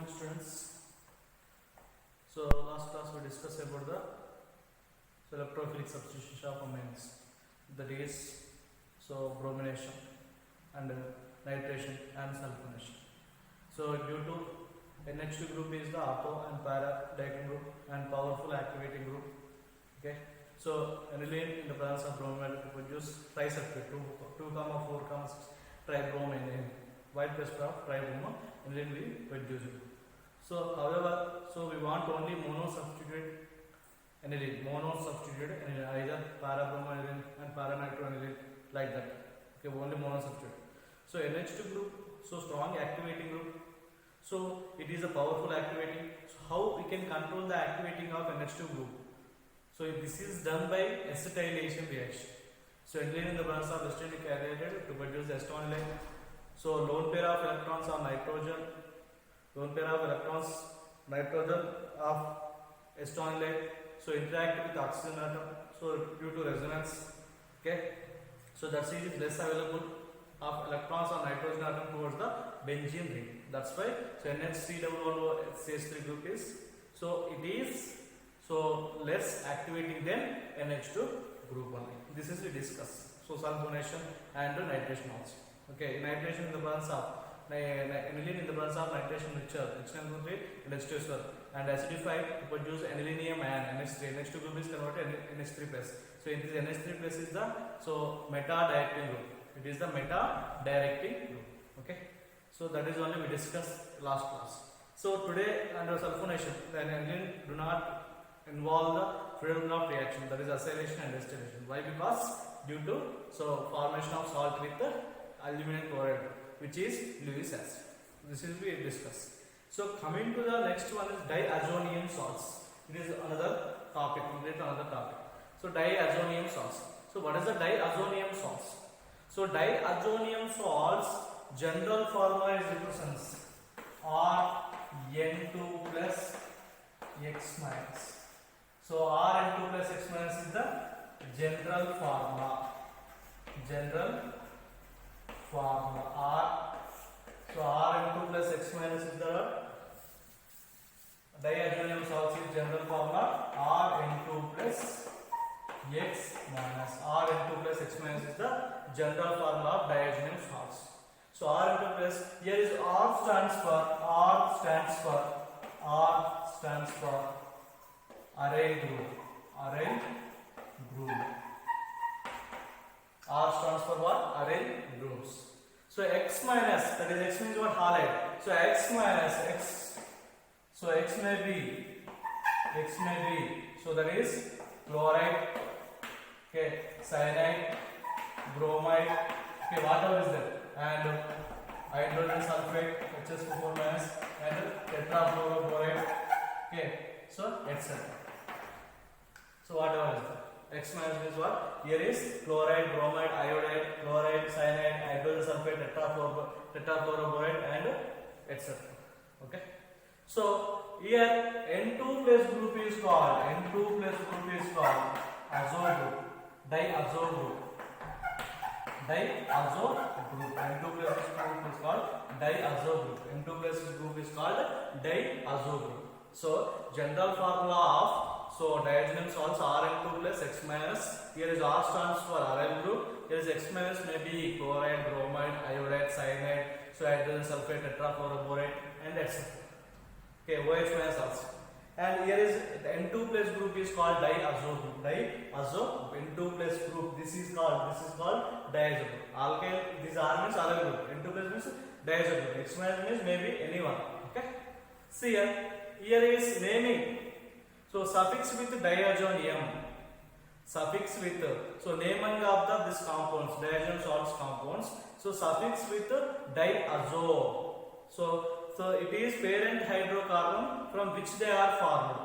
morning, students. So last class we discussed about the electrophilic substitution of amines, that is bromination and nitration and sulfonation. So due to NH2 group is the ortho and para diaconal group and powerful activating group. Okay. So aniline in the presence of bromine to produce trisulfate 2, 4, 6 tribromine. White cluster of tribromo aniline we produce. So however, we want only monosubstituted aniline, either parabromaniline and paranitroaniline, like that. Okay, only monosubstituted. So NH2 group, so strong activating group. So it is a powerful activating. So how we can control the activating of NH2 group? So this is done by acetylation reaction. So aniline in the presence of acetylenic acid to produce acetonylate. So lone pair of electrons on nitrogen, of acetonylate, so interact with oxygen atom, so due to resonance. Okay, so that is less available of electrons on nitrogen atom towards the benzene ring. That's why so NH3CH3 group is, so it is less activating than NH2 group only. This is we discuss. So sulfonation and nitration also. Okay, nitration in the presence of aniline in the presence of nitration mixture, NH2 and acidified to produce anilinium ion NH3. NH2 group is converted NH3 plus. So in this NH3 plus is the meta-directing group. It is the meta-directing group. Okay, so that is only we discussed last class. So today under sulfonation, the aniline do not involve the freedom of reaction, that is acylation and distillation. Why? Because due to formation of salt with the aluminum chloride, which is Lewis acid. This is we discuss. So coming to the next one is diazonium salts. It is another topic, So diazonium salts. So what is the diazonium salts? So diazonium salts general formula is represents Rn2 plus X minus. So Rn2 plus X minus is the general formula. R. So Rn2 plus X minus is the diazonium salts is general formula Rn2 plus X minus. Rn2 plus X minus is the general formula of diazonium salts. So Rn2 plus, here is R stands for array group. R stands for what? Array groups. So X minus, that is X means what? Halide. So X minus X. So X may be. So that is chloride, okay, cyanide, bromide, okay, whatever is there, and hydrogen sulfate, HSO4 minus, and tetrafluoroborate, okay, so etc. So whatever is there. X minus is what? Here is chloride, bromide, iodide, chloride, cyanide, hydrogen sulfate, tetrafluoroborate, and etc. Okay. So here N2 plus group is called azo group, diazo group. N2 plus group is called diazo group. N2 plus group is called diazo group. So general formula of diazonium salts Rn2 plus X minus. Here is R stands for aryl group. Here is X minus may be chloride, bromide, iodide, cyanide, so hydrogen sulfate, tetrafluoroborate, and etc. Okay, OH minus also. And here is the N2 plus group is called diazo group. N2 plus group. This is called diazo group. Alkyl. This R means aryl group. N2 plus means diazo group. X minus means maybe anyone. Okay. See here is naming. So suffix with diazonium. Naming of this compounds, diazonium salts compounds. So suffix with diazo. So it is parent hydrocarbon from which they are formed.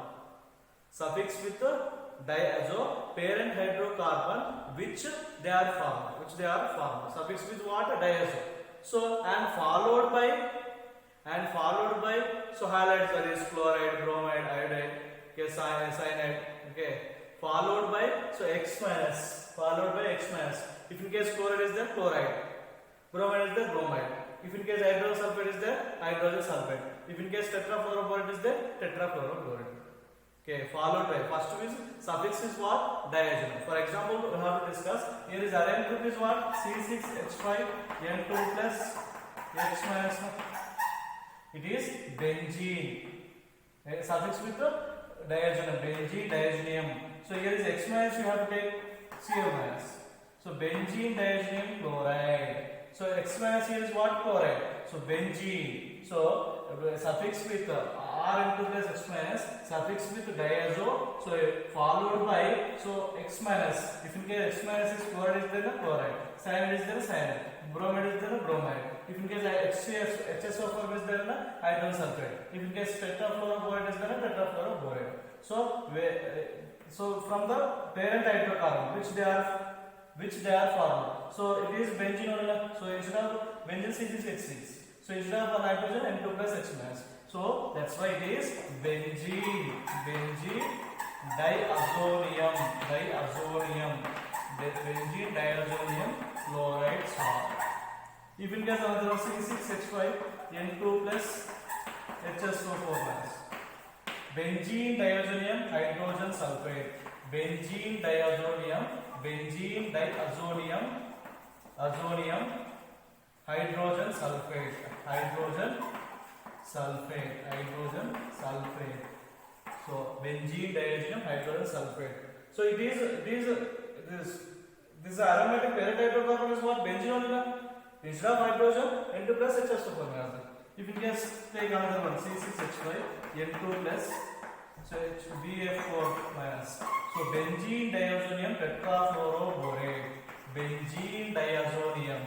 Suffix with diazo, parent hydrocarbon which they are formed. Suffix with what? Diazo. So and followed by so halides, that is chloride, bromide, iodide, okay, cyanide, okay, followed by X minus. If in case chloride is there, chloride, bromide is there, bromide. If in case hydrogen sulfate is there, hydrogen sulfate. If in case tetrafluoroborate is there, tetrafluoroborate. Okay, followed by first is suffix is what? Diagonal. For example, we have to discuss. Here is aryl group is what? C6H5N2 plus H minus 1. It is benzene. Suffix with the diagonal, benzene, diazonium. So here is X minus, you have to take Cl minus. So benzene diazonium chloride. So X minus here is what? Chloride. So benzene. So suffix with R into plus X minus, suffix with diazo. So followed by X minus. If in case X minus is chloride, is there chloride. Cyanide is there cyanide. Bromide is there bromide. If in case HSO4 is there hydrogen sulfide. If in case tetrafluoroborate is there tetrafluoroborate. So from the parent hydrocarbon which they are formed. So it is benzene only. So instead of benzene C6H6. So instead of nitrogen N2 plus H minus. So that's why it is benzene diazonium, benzene diazonium chloride salt. If in case another one C6H5N2 plus HSO4 minus. Benzene diazonium hydrogen sulfate. Benzene diazonium hydrogen sulfate. So benzene diazonium hydrogen sulfate. So it is this aromatic parent hydrocarbon is what? Benzene only. Instead of hydrogen, N2 plus HSO4 minus. If in case take another one, C6H5 N2 plus BF4 minus. So benzene diazonium tetrafluoroborate. Benzene diazonium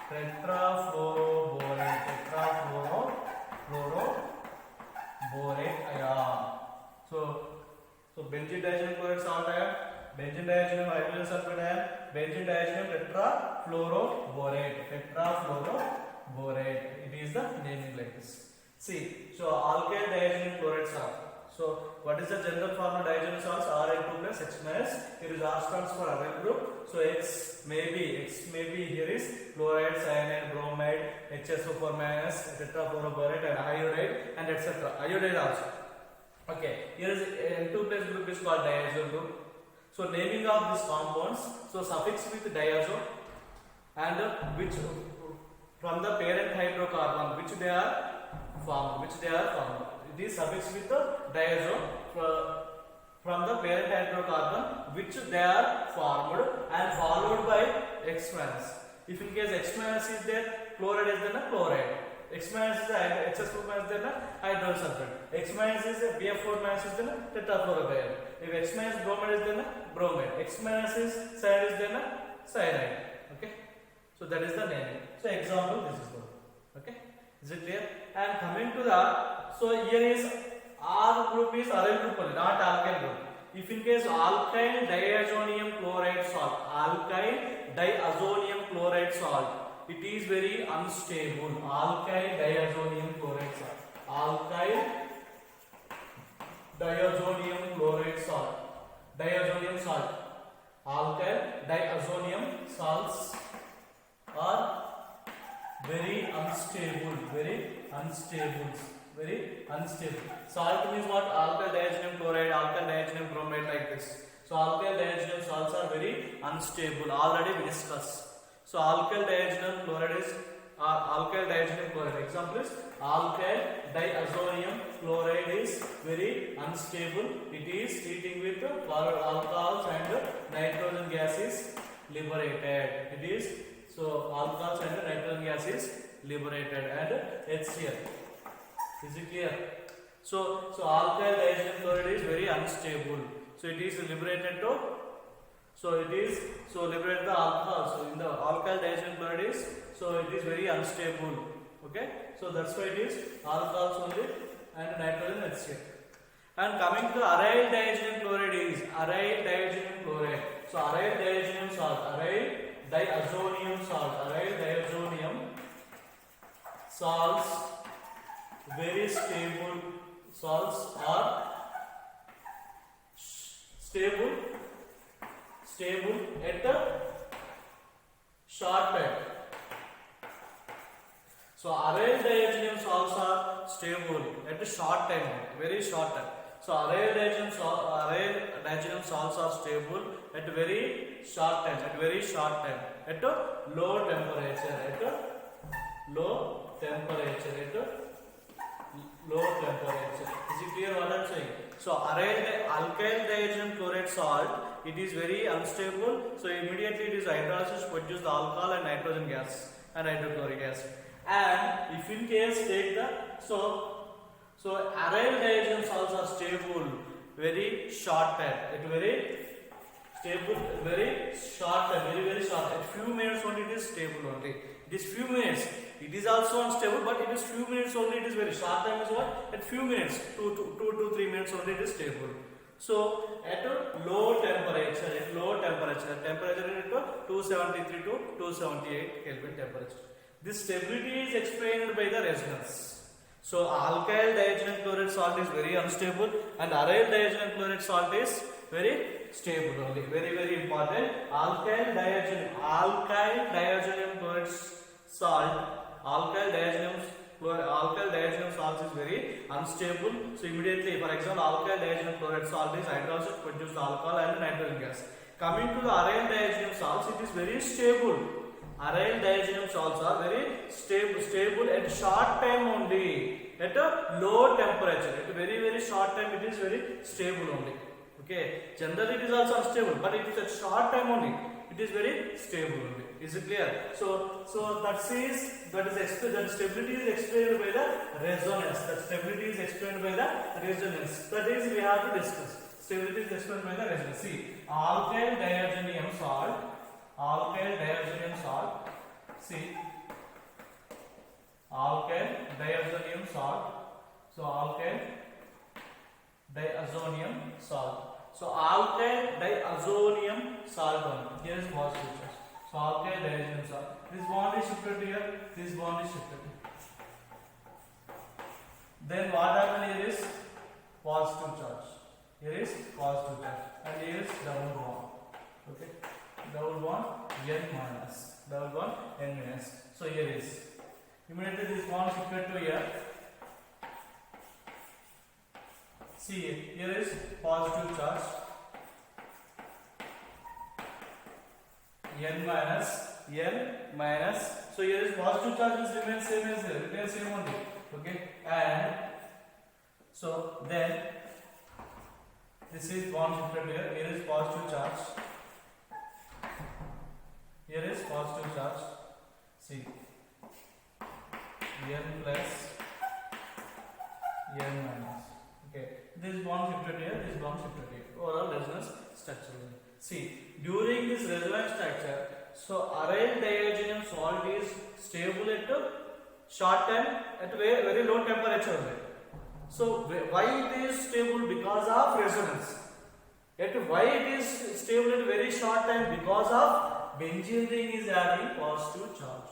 tetrafluoroborate ion. So benzene diazonium chloride salt ion, benzene diazonium hydrogen sulfide ion, benzene diazonium tetrafluoroborate. It is the naming like this. See, so alkyl diazonium chloride salt. So what is the general form of diazonium salts? Rn2 plus H minus. Here is R stands for aryl group. So X may be here is chloride, cyanide, bromide, HSO4 minus, tetrafluoroborate and iodide and etc. Iodide also. Okay, here is N2 plus group is called diazo group. So naming of these compounds, so suffix with diazo and which from the parent hydrocarbon which they are formed. It is suffix with the diazo from the parent hydrocarbon which they are formed and followed by X minus. If in case X minus is there, chloride is there, chloride. X minus is HSO4 minus is there, hydrogen sulfide. X minus is BF4 minus is there, tetrafluoroborate. If X minus bromide is there, bromide. X minus is cyanide is there, cyanide. Okay. So that is the naming. So example this is good. Okay. Is it clear? And coming to the, so here is R group is aryl group only, not alkyl group. If in case alkyl diazonium chloride salt, it is very unstable. Alkyl diazonium chloride salt. Alkyl diazonium salts are very unstable. Salt means what? Alkyl diazonium chloride, alkyl diazonium bromide like this. So alkyl diazonium salts are very unstable. Already we discussed. So alkyl diazonium chloride is alkyl diazonium chloride. Example is alkyl diazonium chloride is very unstable. It is heating with alcohols and nitrogen gas is liberated. It is so alcohols and nitrogen gas is liberated and HCl. Is it clear? So alkyl diazonium chloride is very unstable. So it is liberated to. So liberate the alcohol. So in the alkyl diazonium chloride is, so it is very unstable. Okay. So that's why it is alcohols only and nitrogen HCl. And coming to aryl diazonium chloride is aryl diazonium chloride. So aryl diazonium salt, aryl diazonium salts, very stable salts are stable at a short time. So aryl diazonium salts are stable at a short time, very short time. So aryl diazonium salts are stable at very short time, at a low temperature, Is it clear what I am saying? So alkyl diazonium chloride salt, it is very unstable. So immediately it is hydrolysis produce the alcohol and nitrogen gas and hydrochloric acid. And if in case take the so aryl diazonium salts are stable very short time. Very short time, very short. At few minutes only it is stable only. It is few minutes. It is also unstable, but it is few minutes only. It is very short time is what? At few minutes, 2 to 3 minutes only it is stable. So at a low temperature, temperature is 273 to 278 Kelvin temperature. This stability is explained by the resonance. So alkyl diazonium chloride salt is very unstable and aryl diazonium chloride salt is very stable only. Very important. Alkyl diazonium chloride salt. Alkyl diazonium salt is very unstable. So immediately, for example, alkyl diazonium chloride salt is hydrolysis produce the alcohol and nitrogen gas. Coming to the aryl diazonium salts, it is very stable. Aryl diazonium salts are very stable at short time only, at a low temperature. At a very short time, it is very stable only. Okay. Generally, it is also unstable, but it is at short time only. It is very stable only. Is it clear? So that stability is explained by the resonance. That is we have to discuss. Stability is explained by the resonance. See, alkyl diazonium salt. See, alkyl diazonium salt. So alkyl diazonium salt. So alkyl diazonium salt one. Here is positive charge. So alkyl diazonium salt. This bond is shifted here. This bond is shifted here. Then what happens here is positive charge. And here is double bond. Okay. Double bond N minus. So here is immediately this bond shifted to here. See, here is positive charge N minus. So here is positive charge is remains same only. Okay, and so then this is bond shifted here. Here is positive charge. See, N plus N minus. Okay, this bond shifted here. Overall resonance structure. See, during this resonance structure, so aryl diazonium salt is stable at a short time at a very low temperature. So why it is stable? Because of resonance. Why it is stable at a very short time? Because of benzene ring is having positive charge.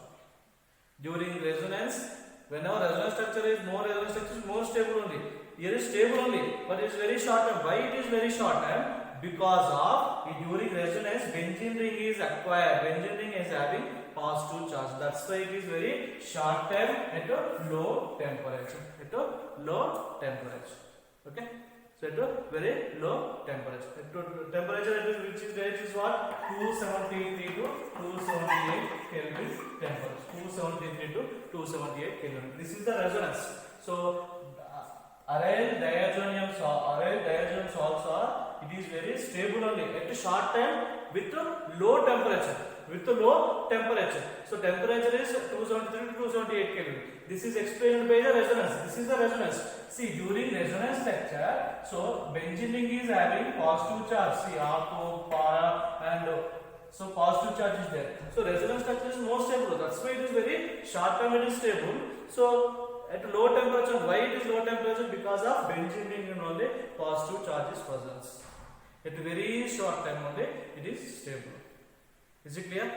During resonance, whenever resonance structure is more stable only. Here is stable only, but it is very short time. Why it is very short time? Because of during resonance, benzene ring is acquired. Benzene ring is having positive charge. That's why it is very short time at a low temperature. Okay. So at a very low temperature. Temperature which is what? 273 to 278 Kelvin temperature. 273 to 278 Kelvin. This is the resonance. So aryl diazonium salts are, it is very stable only at a short time with a low temperature. So temperature is 273 to 278 Kelvin. This is explained by the resonance. This is the resonance. See, during resonance structure, so benzene ring is having positive charge. See, alpha, para, and so positive charge is there. So resonance structure is more stable. That's why it is very short time it is stable. So at low temperature, why it is low temperature? Because of benzene ring and only positive charge is present. At very short time only it is stable. Is it clear?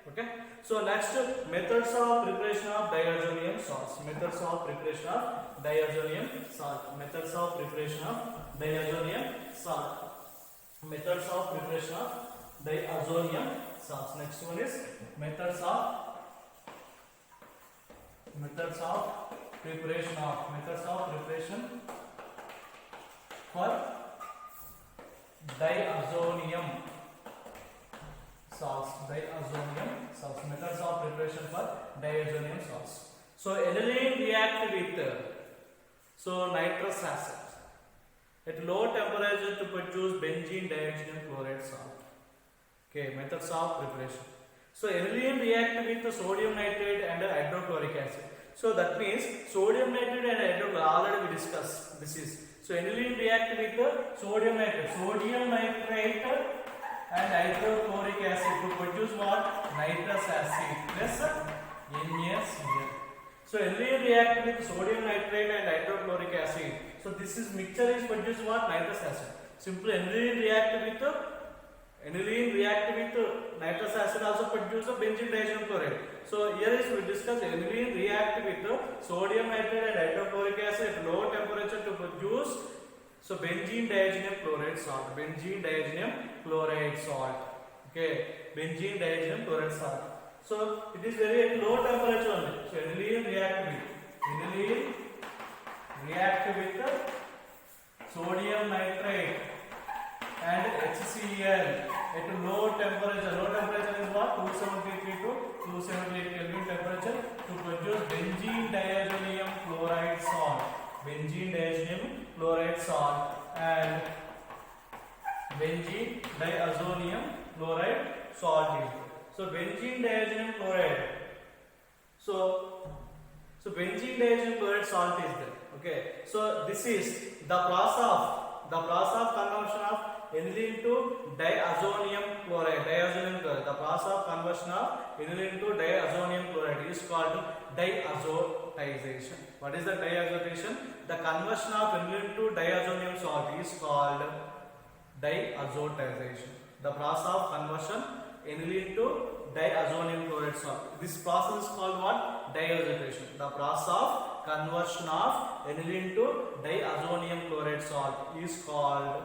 Okay. So next, methods of preparation of diazonium salts. Methods of preparation of diazonium salt. Methods of preparation of diazonium salt. Methods of preparation of diazonium salts. Next one is methods of Methods of preparation for diazonium salts. Methods of preparation for diazonium salts. So aniline react with nitrous acid at low temperature to produce benzene diazonium chloride salt. Okay, methods of preparation. So aniline react with sodium nitrate and hydrochloric acid. So that means sodium nitrate and hydrochloric, already we discussed this is. So aniline react with sodium nitrate and hydrochloric acid to produce what? Nitrous acid plus NaCl. So aniline react with sodium nitrate and hydrochloric acid. So this is mixture is produced what? Nitrous acid. Simply aniline react with nitrous acid also produce a benzene diazonium chloride. So here is we discuss aniline react with sodium nitrate and hydrochloric acid at low temperature to produce benzene diazonium chloride salt. Okay, benzene diazonium chloride salt. So it is very at low temperature only. So aniline react with sodium nitrate and HCl at low temperature. Low temperature is what? 273 to 278 Kelvin temperature to produce benzene diazonium chloride salt. And benzene diazonium chloride salt is. So benzene diazonium chloride. So benzene diazonium chloride salt is there. Okay. So this is the process of conversion of aniline to diazonium chloride. The process of conversion of aniline to diazonium chloride is called diazotization. What is the diazotization? The conversion of aniline to diazonium salt is called diazotization. The process of conversion aniline to diazonium chloride salt. This process is called what? Diazotization. The process of conversion of aniline to diazonium chloride salt is called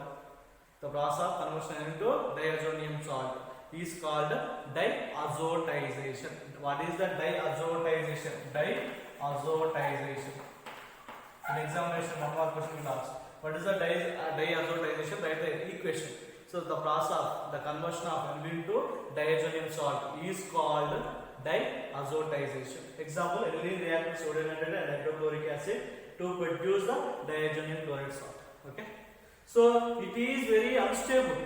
diazotization. What is the diazotization? In examination, one more question will ask. What is the diazotization? Write the equation. So the process, the conversion of aniline to diazonium salt is called diazotization. Example, aniline react with sodium nitrate and hydrochloric acid to produce the diazonium chloride salt. Okay. So it is very unstable.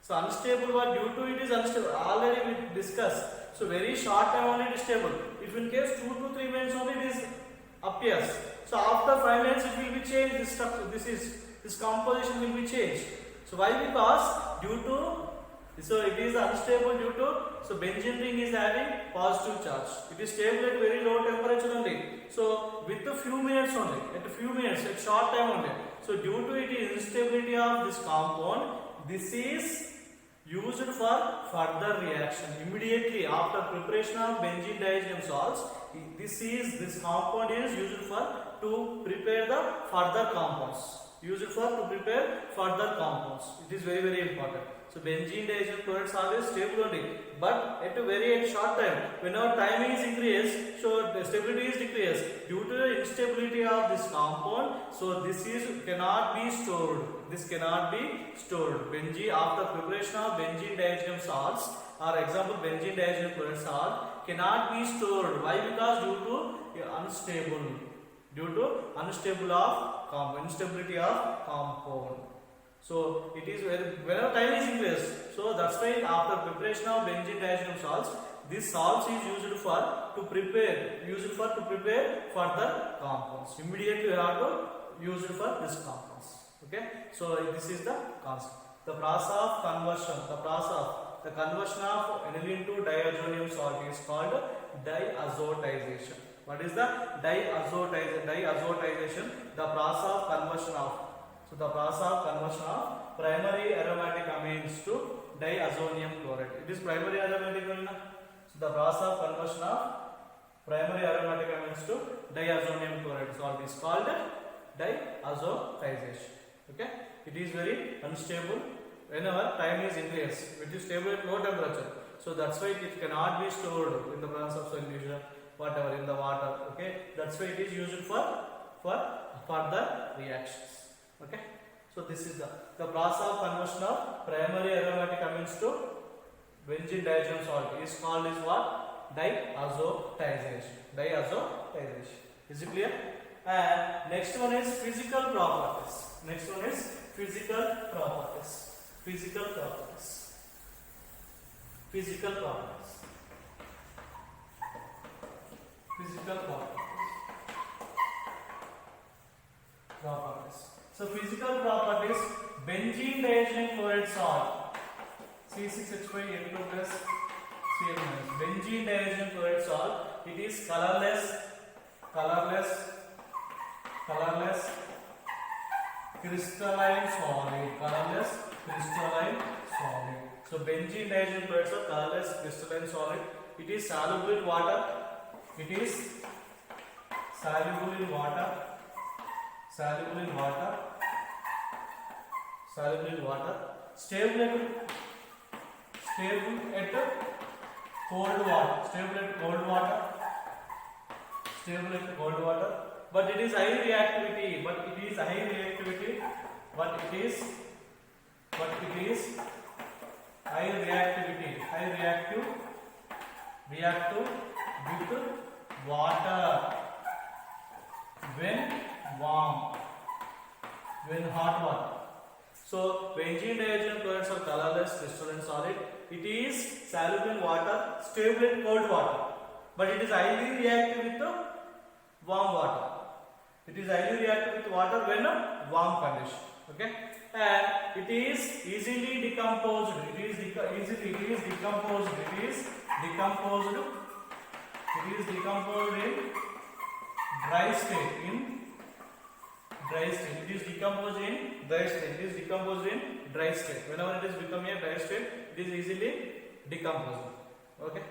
So unstable, what due to it is unstable? Already we discussed. So very short time only it is stable. If in case 2 to 3 minutes only it is appears. So after 5 minutes it will be changed. This structure, this composition will be changed. So why? Because due to it is unstable due to benzene ring is having positive charge. It is stable at very low temperature only. So with a few minutes only, at short time only. So due to it is instability of this compound, this is used for further reaction. Immediately after preparation of benzene diazonium salts, this compound is used for to prepare the further compounds. It is very, very important. So benzene diazonium chloride salt is stable only, but at a very short time. Whenever time is increased, so the stability is decreased due to the instability of this compound. So this cannot be stored. Benzene, after preparation of benzene diazonium salts, or example benzene diazonium chloride salt cannot be stored. Why? Because due to instability of compound. So it is whenever time is increased. So that's why after preparation of benzene diazonium salts, this salts is used to prepare further compounds. Immediately we have to use it for this compounds. Okay. So this is the concept. The process of conversion of aniline to diazonium salt is called diazotization. What is the diazotization? The process of conversion of primary aromatic amines to diazonium chloride. It is primary aromatic amine. So the process of conversion of primary aromatic amines to diazonium chloride salt is called diazotization. Okay. It is very unstable whenever time is increased. It is stable at low temperature. So that's why it cannot be stored in the presence of solution. whatever in the water. Okay, that's why it is used for the reactions. Okay, so this is the process of conversion of primary aromatic amines to benzene diazonium salt is called is what? Diazotization. Diazotization. Is it clear? And next one is physical properties. Next one is physical properties. Physical properties. Physical properties. Physical properties. So physical properties: benzene diazonium chloride salt C6H5N2 plus Cl minus. Benzene diazonium chloride salt. It is colorless, crystalline solid. Colorless crystalline solid. So benzene diazonium chloride salt, colorless crystalline solid. It is soluble in water. It is soluble in water. Soluble in water. Soluble in water. Stable at cold water. Stable at cold water. Stable at cold water. But it is high reactivity. But it is high reactivity. But it is high reactivity. High reactive with water when warm, when hot water. So benzene diazonium chloride are colorless crystalline solid. It is soluble in water, stable in cold water, but it is highly reactive with the warm water. It is highly reactive with water when a warm condition. Okay, and it is easily decomposed. It is decomposed in dry state. It is decomposed in dry state. Whenever it is becoming a dry state, it is easily decomposed. Okay.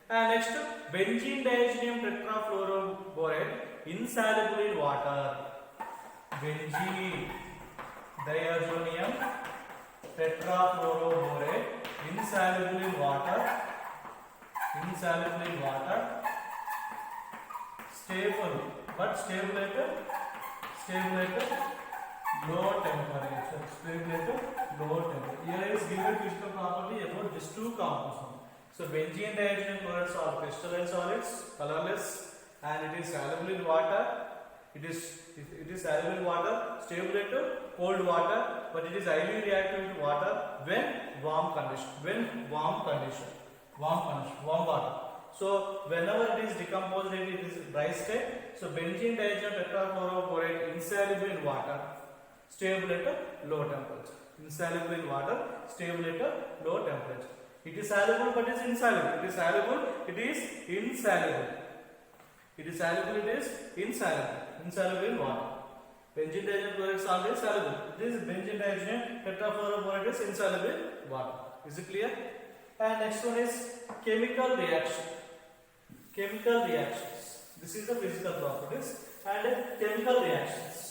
And next, benzene diazonium tetrafluoroborate insoluble in water. Benzene diazonium tetrafluoroborate insoluble in water. Stable at low temperature. Here is given physical property about these two compounds. So benzene diazonium chloride are crystalline solids, colorless, and it is soluble in water. It is soluble in water, stable at cold water, but it is highly reactive with water when warm water. So whenever it is decomposed, it is dry state. So benzene diazonium tetrafluoroborate insoluble in water, stable at a low temperature. Insoluble in water, stable at a low temperature. It is soluble but is insoluble. It is soluble, it is insoluble. Insoluble in water. Benzene diazonium chloride salt is soluble. This benzene diazonium tetrafluoroborate is insoluble in water. Is it clear? And next one is chemical reaction. Chemical reactions. This is the physical properties and chemical reactions.